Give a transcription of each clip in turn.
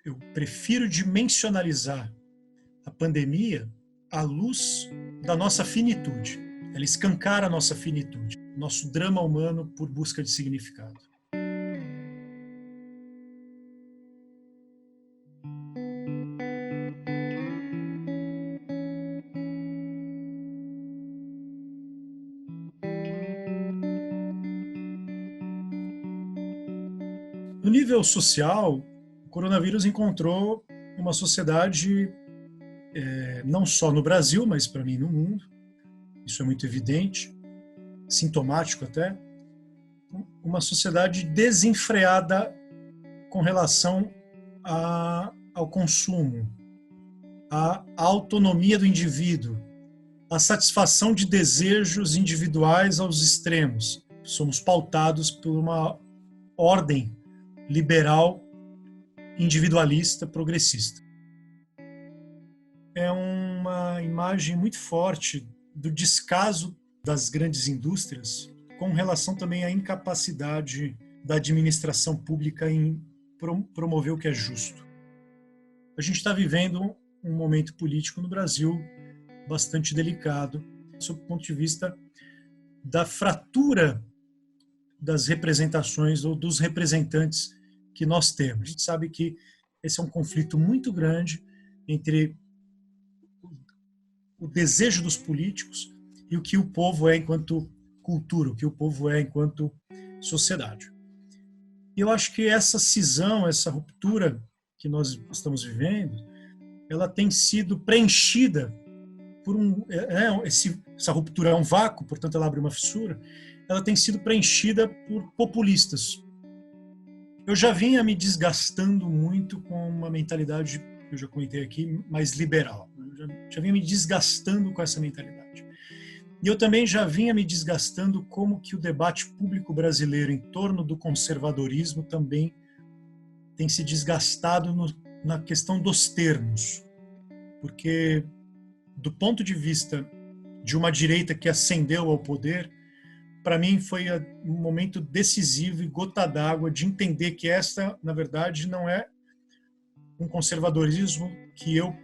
eu prefiro dimensionalizar a pandemia à luz da nossa finitude. Ela escancara a nossa finitude, nosso drama humano por busca de significado. No nível social, o coronavírus encontrou uma sociedade, não só no Brasil, mas para mim no mundo, isso é muito evidente, sintomático até, uma sociedade desenfreada com relação ao consumo, à autonomia do indivíduo, à satisfação de desejos individuais aos extremos. Somos pautados por uma ordem liberal, individualista, progressista. É uma imagem muito forte do descaso das grandes indústrias com relação também à incapacidade da administração pública em promover o que é justo. A gente está vivendo um momento político no Brasil bastante delicado, sob o ponto de vista da fratura das representações ou dos representantes que nós temos. A gente sabe que esse é um conflito muito grande entre o desejo dos políticos e o que o povo é enquanto cultura, o que o povo é enquanto sociedade. E eu acho que essa cisão, essa ruptura que nós estamos vivendo, ela tem sido preenchida por essa ruptura é um vácuo, portanto ela abre uma fissura, ela tem sido preenchida por populistas. Eu já vinha me desgastando muito com uma mentalidade, eu já comentei aqui, mais liberal. Eu já vinha me desgastando com essa mentalidade. E eu também já vinha me desgastando como que o debate público brasileiro em torno do conservadorismo também tem se desgastado na questão dos termos. Porque, do ponto de vista de uma direita que ascendeu ao poder, para mim foi um momento decisivo e gota d'água de entender que esta, na verdade, não é um conservadorismo que eu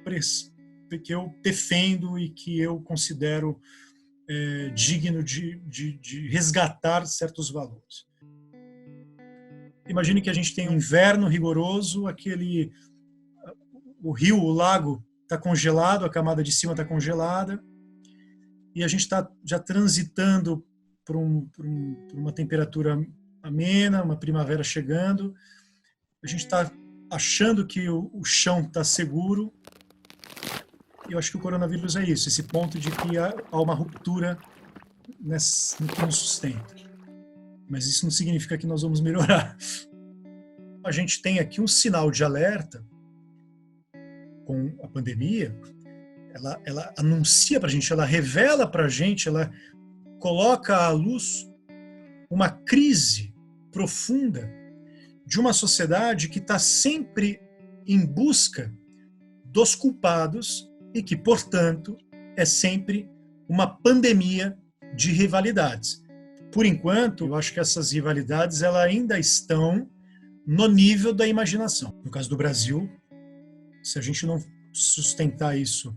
defendo e que eu considero digno de resgatar certos valores. Imagine que a gente tem um inverno rigoroso, o rio, o lago está congelado, a camada de cima está congelada, e a gente está já transitando por uma temperatura amena, uma primavera chegando, a gente está achando que o chão está seguro. Eu acho que o coronavírus é isso, esse ponto de que há uma ruptura no que nos sustenta. Mas isso não significa que nós vamos melhorar. A gente tem aqui um sinal de alerta com a pandemia, ela anuncia para a gente, ela revela para a gente, ela coloca à luz uma crise profunda de uma sociedade que está sempre em busca dos culpados e que, portanto, é sempre uma pandemia de rivalidades. Por enquanto, eu acho que essas rivalidades elas ainda estão no nível da imaginação. No caso do Brasil, se a gente não sustentar isso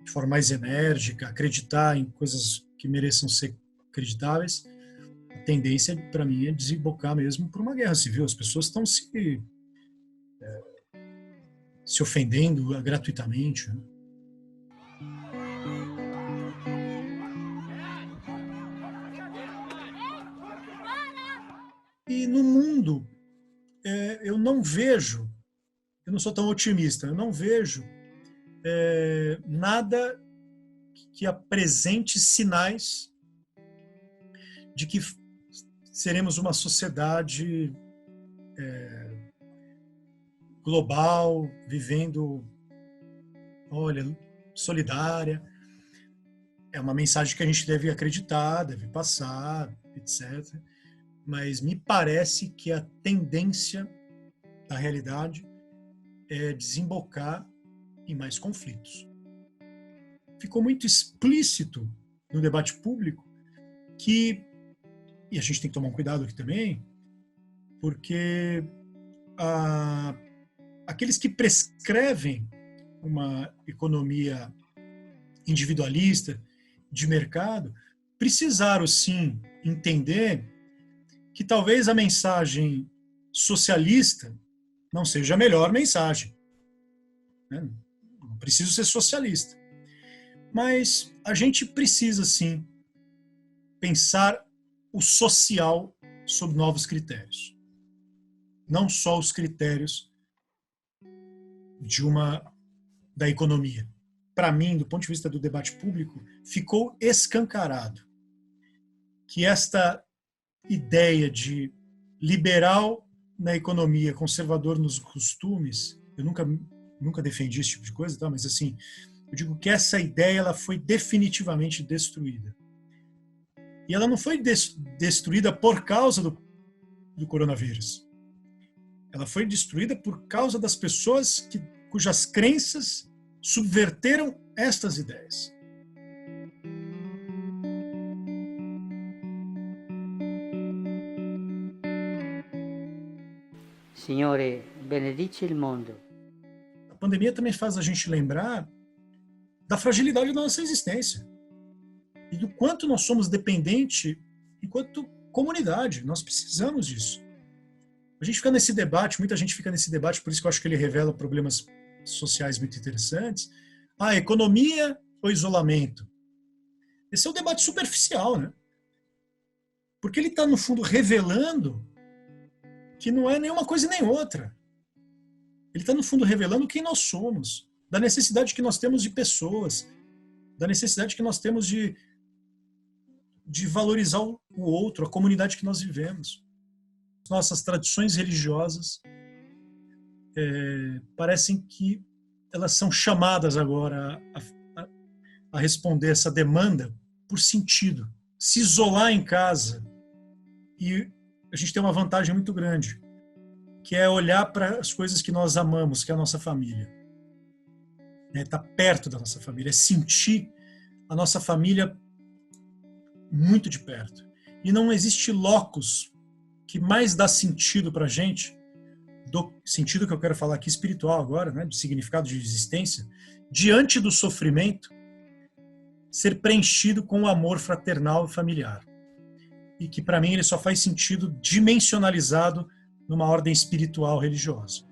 de forma mais enérgica, acreditar em coisas que mereçam ser acreditáveis, a tendência, para mim, é desembocar mesmo por uma guerra civil. As pessoas estão se ofendendo gratuitamente, né? E no mundo, eu não vejo, eu não sou tão otimista, eu não vejo nada que apresente sinais de que seremos uma sociedade global, vivendo, solidária. É uma mensagem que a gente deve acreditar, deve passar, etc. Mas me parece que a tendência da realidade é desembocar em mais conflitos. Ficou muito explícito no debate público que, e a gente tem que tomar um cuidado aqui também, porque a aqueles que prescrevem uma economia individualista, de mercado, precisaram sim entender que talvez a mensagem socialista não seja a melhor mensagem, né? Não preciso ser socialista. Mas a gente precisa sim pensar o social sob novos critérios. Não só os critérios da economia. Para mim, do ponto de vista do debate público, ficou escancarado que esta ideia de liberal na economia, conservador nos costumes, eu nunca defendi esse tipo de coisa, tá? Mas assim, eu digo que essa ideia ela foi definitivamente destruída. E ela não foi destruída por causa do coronavírus. Ela foi destruída por causa das pessoas cujas crenças subverteram estas ideias. Signore, benedice il mondo. A pandemia também faz a gente lembrar da fragilidade da nossa existência e do quanto nós somos dependentes enquanto comunidade. Nós precisamos disso. A gente fica nesse debate, muita gente fica nesse debate, por isso que eu acho que ele revela problemas sociais muito interessantes. Economia ou isolamento? Esse é um debate superficial, né? Porque ele está, no fundo, revelando que não é nenhuma coisa nem outra. Ele está, no fundo, revelando quem nós somos, da necessidade que nós temos de pessoas, da necessidade que nós temos de valorizar o outro, a comunidade que nós vivemos. Nossas tradições religiosas parecem que elas são chamadas agora a responder essa demanda por sentido. Se isolar em casa. E a gente tem uma vantagem muito grande, que é olhar para as coisas que nós amamos, que é a nossa família. Estar perto da nossa família, é sentir a nossa família muito de perto. E não existe locus que mais dá sentido para a gente, do sentido que eu quero falar aqui espiritual agora, né, do significado de existência, diante do sofrimento, ser preenchido com o amor fraternal e familiar. E que, para mim, ele só faz sentido dimensionalizado numa ordem espiritual religiosa.